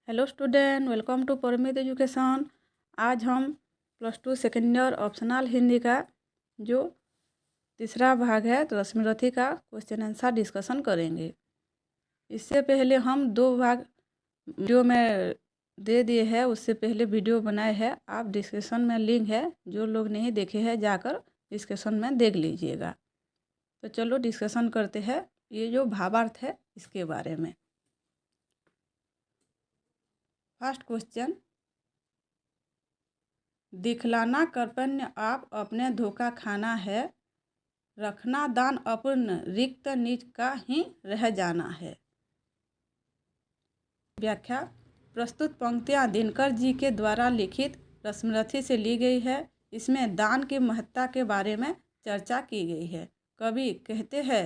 Hello student, welcome to Paramit education. आज हम +2 second year optional Hindi का जो तीसरा भाग है रश्मि रथी का क्वेश्चन आंसर डिस्कशन करेंगे। इससे पहले हम 2 भाग वीडियो में दे दिए हैं, उससे पहले वीडियो बनाए हैं। आप डिस्क्रिप्शन में लिंक है, जो लोग नहीं देखे हैं जाकर डिस्कशन में देख लीजिएगा। तो चलो डिस्कशन करते हैं ये जो भावार्थ है इसके बारे में। फर्स्ट क्वेश्चन, दिखलाना कर्पण्य आप अपने धोखा खाना है, रखना दान अपूर्ण रिक्त निज का ही रह जाना है। व्याख्या, प्रस्तुत पंक्तियाँ दिनकर जी के द्वारा लिखित रश्मि रथी से ली गई है। इसमें दान की महत्ता के बारे में चर्चा की गई है। कवि कहते हैं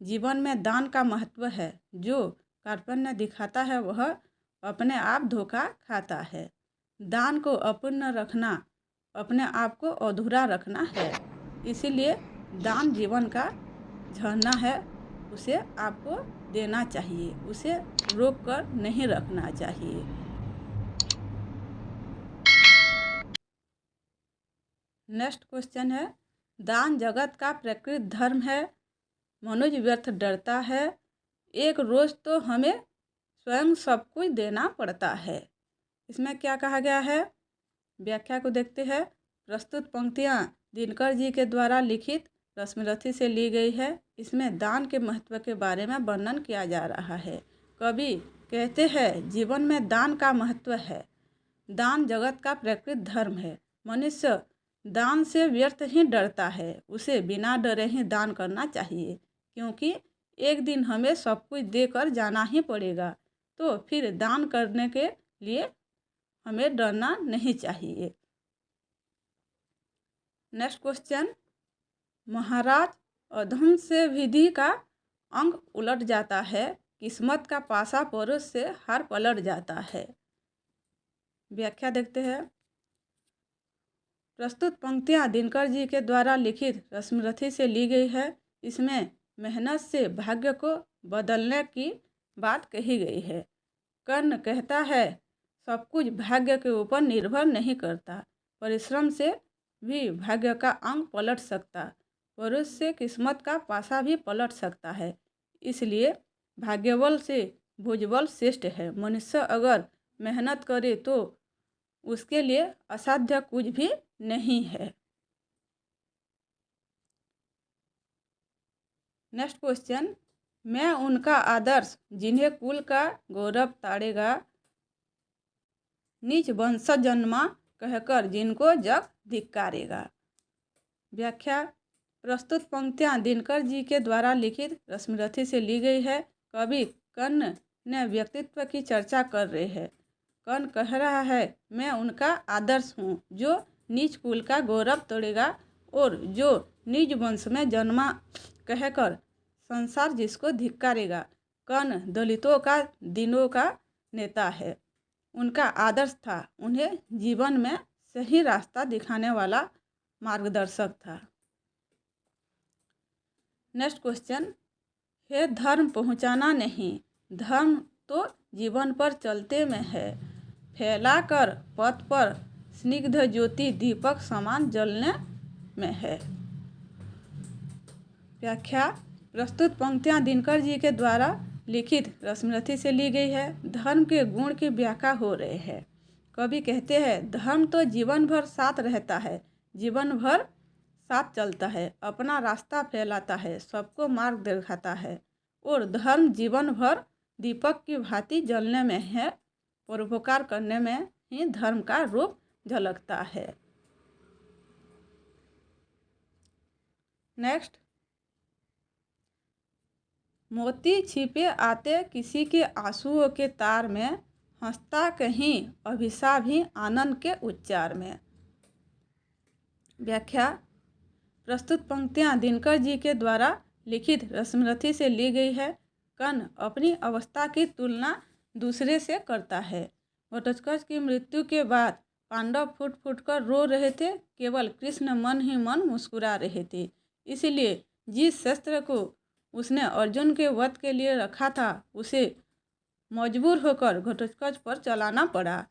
जीवन में दान का महत्व है, जो कार्पण्य दिखाता है वह अपने आप धोखा खाता है। दान को अपूर्ण रखना अपने आप को अधूरा रखना है, इसीलिए दान जीवन का झरना है, उसे आपको देना चाहिए, उसे रोक कर नहीं रखना चाहिए। नेक्स्ट क्वेश्चन है, दान जगत का प्रकृत धर्म है, मनुष्य व्यर्थ डरता है, एक रोज तो हमें स्वयं सब कुछ देना पड़ता है। इसमें क्या कहा गया है? व्याख्या को देखते हैं। प्रस्तुत पंक्तियाँ दिनकर जी के द्वारा लिखित रश्मि रथी से ली गई है। इसमें दान के महत्व के बारे में वर्णन किया जा रहा है। कवि कहते हैं जीवन में दान का महत्व है, दान जगत का प्रकृत धर्म है, मनुष्य दान से व्यर्थ ही डरता है, उसे बिना डरे ही दान करना चाहिए, क्योंकि एक दिन हमें सब कुछ देकर जाना ही पड़ेगा, तो फिर दान करने के लिए हमें डरना नहीं चाहिए। नेक्स्ट क्वेश्चन, महाराज अधम से विधि का अंक उलट जाता है, किस्मत का पासा परोस से हार पलट जाता है। व्याख्या देखते हैं। प्रस्तुत पंक्तियाँ दिनकर जी के द्वारा लिखित रश्मि रथी से ली गई है। इसमें मेहनत से भाग्य को बदलने की बात कही गई है। कर्ण कहता है सब कुछ भाग्य के ऊपर निर्भर नहीं करता, परिश्रम से भी भाग्य का अंक पलट सकता, परोस से किस्मत का पासा भी पलट सकता है, इसलिए भाग्यबल से भुजबल श्रेष्ठ है। मनुष्य अगर मेहनत करे तो उसके लिए असाध्य कुछ भी नहीं है। नेक्स्ट क्वेश्चन, मैं उनका आदर्श जिन्हें कुल का गौरव ताड़ेगा, नीच वंश जन्मा कहकर जिनको जग धिक्कारेगा। व्याख्या, प्रस्तुत पंक्तियाँ दिनकर जी के द्वारा लिखित रश्मि रथी से ली गई है। कवि कर्ण ने व्यक्तित्व की चर्चा कर रहे हैं। कर्ण कह रहा है मैं उनका आदर्श हूँ जो नीच कुल का गौरव तोड़ेगा और जो निज वंश में जन्मा कहकर संसार जिसको धिक्कारेगा। कर्ण दलितों का दिनों का नेता है, उनका आदर्श था, उन्हें जीवन में सही रास्ता दिखाने वाला मार्गदर्शक था। नेक्स्ट क्वेश्चन, है धर्म पहुंचाना नहीं, धर्म तो जीवन पर चलते में है, फैलाकर पथ पर स्निग्ध ज्योति दीपक समान जलने में है। व्याख्या, प्रस्तुत पंक्तियाँ दिनकर जी के द्वारा लिखित रश्मि रथी से ली गई है। धर्म के गुण की व्याख्या हो रहे हैं। कवि कहते हैं धर्म तो जीवन भर साथ रहता है, जीवन भर साथ चलता है, अपना रास्ता फैलाता है, सबको मार्ग दिखाता है, और धर्म जीवन भर दीपक की भांति जलने में है, परोपकार करने में ही धर्म का रूप झलकता है। नेक्स्ट, मोती छिपे आते किसी के आंसुओं के तार में, हंसता कहीं अभिशाप ही आनंद के उच्चार में। व्याख्या, प्रस्तुत पंक्तियाँ दिनकर जी के द्वारा लिखित रश्मि रथी से ली गई है। कर्ण अपनी अवस्था की तुलना दूसरे से करता है। घटोत्कच की मृत्यु के बाद पांडव फूट फूट कर रो रहे थे, केवल कृष्ण मन ही मन मुस्कुरा रहे थे। इसलिए जिस शस्त्र को उसने अर्जुन के वध के लिए रखा था, उसे मजबूर होकर घटोत्कच पर चलाना पड़ा।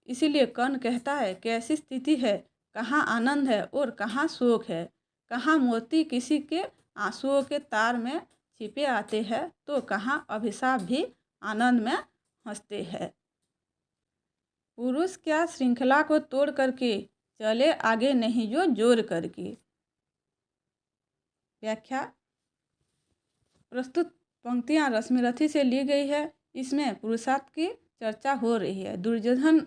इसीलिए कर्ण कहता है, कैसी स्थिति है, कहाँ आनंद है और कहाँ शोक है, कहाँ मोती किसी के आंसुओं के तार में छिपे आते हैं तो कहाँ अभिशाप भी आनंद में हंसते हैं। पुरुष क्या श्रृंखला को तोड़ करके चले आगे नहीं जो जोर करके। व्याख्या। प्रस्तुत पंक्तियाँ रश्मिरथी से ली गई है। इसमें पुरुषार्थ की चर्चा हो रही है। दुर्योधन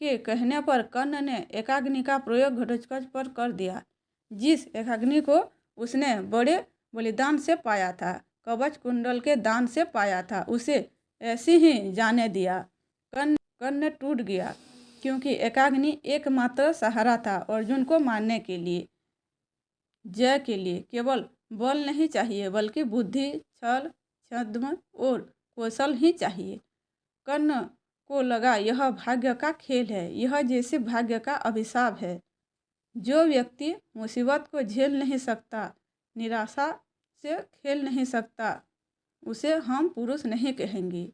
के कहने पर कर्ण ने एकाग्नि का प्रयोग घटोत्कच पर कर दिया। जिस एकाग्नि को उसने बड़े बलिदान से पाया था, कवच कुंडल के दान से पाया था, उसे ऐसे ही जाने दिया। कर्ण टूट गया क्योंकि एकाग्नि एकमात्र सहारा था अर्जुन को मारने के लिए। जय के लिए केवल बल नहीं चाहिए बल्कि बुद्धि, छल, छद्म और कौशल ही चाहिए। कर्ण को लगा यह भाग्य का खेल है, यह जैसे भाग्य का अभिशाप है। जो व्यक्ति मुसीबत को झेल नहीं सकता, निराशा से खेल नहीं सकता, उसे हम पुरुष नहीं कहेंगे।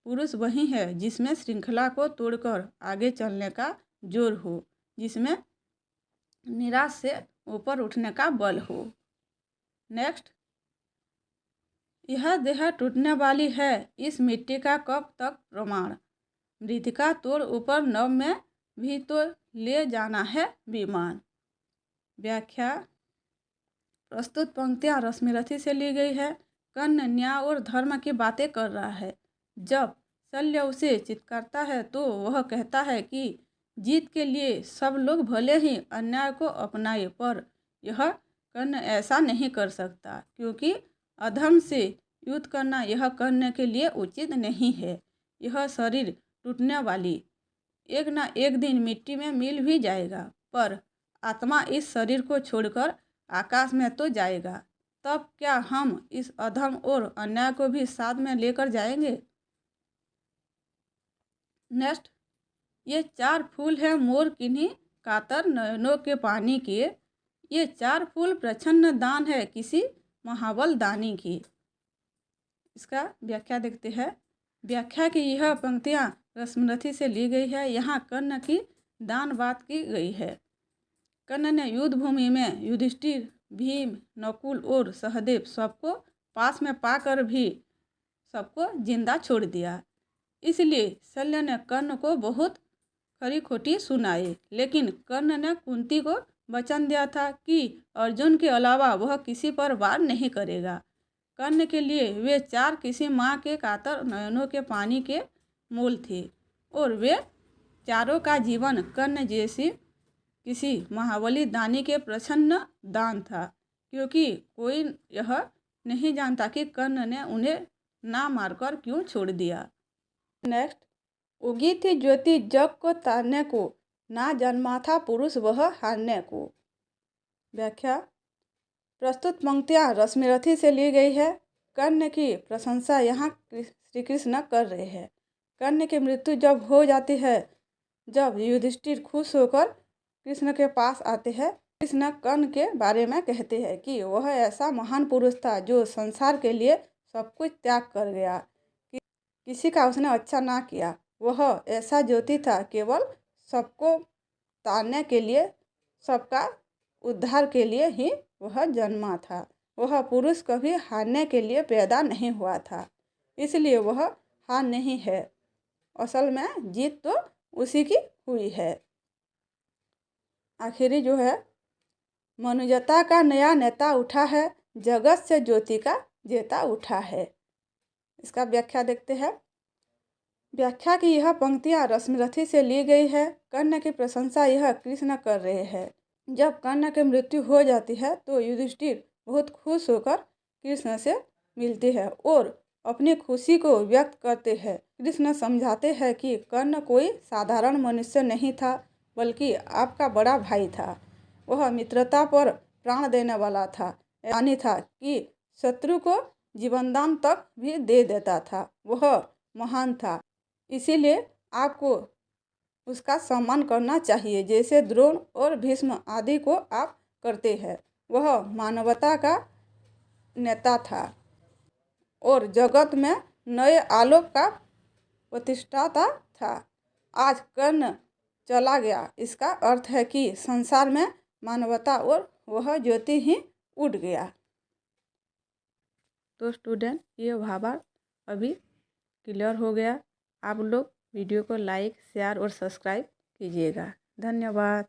पुरुष वही है जिसमें श्रृंखला को तोड़कर आगे चलने का जोर हो, जिसमें निराश से ऊपर उठने का बल हो। नेक्स्ट। यह देह टूटने वाली है, इस मिट्टी का कब तक प्रमाण। मृतिका तोड़ ऊपर नव में भी तो ले जाना है विमान। व्याख्या। प्रस्तुत पंक्तियाँ रश्मिरथी से ली गई है। कर्ण न्याय और धर्म की बातें कर रहा है। जब शल्य उसे चित्कारता है तो वह कहता है कि जीत के लिए सब लोग भले ही अन्याय को अपनाए, पर यह कर्ण ऐसा नहीं कर सकता क्योंकि अधर्म से युद्ध करना यह करने के लिए उचित नहीं है। यह शरीर टूटने वाली एक ना एक दिन मिट्टी में मिल भी जाएगा, पर आत्मा इस शरीर को छोड़कर आकाश में तो जाएगा। तब क्या हम इस अधर्म और अन्याय को भी साथ में लेकर जाएंगे। नेक्स्ट। ये चार फूल है मोर किन्हीं कातर नयनों के पानी के, ये चार फूल प्रच्छन्न दान है किसी महाबल दानी की। इसका व्याख्या देखते हैं। व्याख्या की यह पंक्तियाँ रश्मिरथी से ली गई है। यहाँ कर्ण की दान बात की गई है। कर्ण ने युद्ध भूमि में युधिष्ठिर, भीम, नकुल और सहदेव सबको पास में पाकर भी सबको जिंदा छोड़ दिया। इसलिए शल्य ने कर्ण को बहुत खरी खोटी सुनाई, लेकिन कर्ण ने कुंती को वचन दिया था कि अर्जुन के अलावा वह किसी पर वार नहीं करेगा। कर्ण के लिए वे चार किसी माँ के कातर नयनों के पानी के मूल थे और वे चारों का जीवन कर्ण जैसी किसी महाबली दानी के प्रसन्न दान था, क्योंकि कोई यह नहीं जानता कि कर्ण ने उन्हें ना मारकर क्यों छोड़ दिया। नेक्स्ट। उगी थी ज्योति जग को तारने को, ना जन्मा था पुरुष वह हारने को। व्याख्या। प्रस्तुत पंक्तियाँ रश्मिरथी से ली गई है। कर्ण की प्रशंसा यहाँ श्री कृष्ण कर रहे हैं। कर्ण की मृत्यु जब हो जाती है, जब युधिष्ठिर खुश होकर कृष्ण के पास आते हैं, कृष्ण कर्ण के बारे में कहते हैं कि वह ऐसा महान पुरुष था जो संसार के लिए सब कुछ त्याग कर गया, किसी का उसने अच्छा ना किया। वह ऐसा ज्योति था, केवल सबको तारने के लिए, सबका उद्धार के लिए ही वह जन्मा था। वह पुरुष कभी हारने के लिए पैदा नहीं हुआ था, इसलिए वह हार नहीं है। असल में जीत तो उसी की हुई है। आखिरी जो है, मनुजता का नया नेता उठा है, जगत से ज्योति का जेता उठा है। इसका व्याख्या देखते हैं। व्याख्या की यह पंक्तियाँ रश्मिरथी से ली गई है। कर्ण की प्रशंसा यह कृष्ण कर रहे हैं। जब कर्ण की मृत्यु हो जाती है तो युधिष्ठिर बहुत खुश होकर कृष्ण से मिलते हैं और अपनी खुशी को व्यक्त करते हैं। कृष्ण समझाते हैं कि कर्ण कोई साधारण मनुष्य नहीं था, बल्कि आपका बड़ा भाई था। वह मित्रता पर प्राण देने वाला था, यानी था कि शत्रु को जीवनदान तक भी दे देता था। वह महान था, इसीलिए आपको उसका सम्मान करना चाहिए, जैसे द्रोण और भीष्म आदि को आप करते हैं। वह मानवता का नेता था और जगत में नए आलोक का प्रतिष्ठाता था, आज कर्ण चला गया। इसका अर्थ है कि संसार में मानवता और वह ज्योति ही उड़ गया। तो स्टूडेंट, ये भावार्थ अभी क्लियर हो गया। आप लोग वीडियो को लाइक, शेयर और सब्सक्राइब कीजिएगा। धन्यवाद।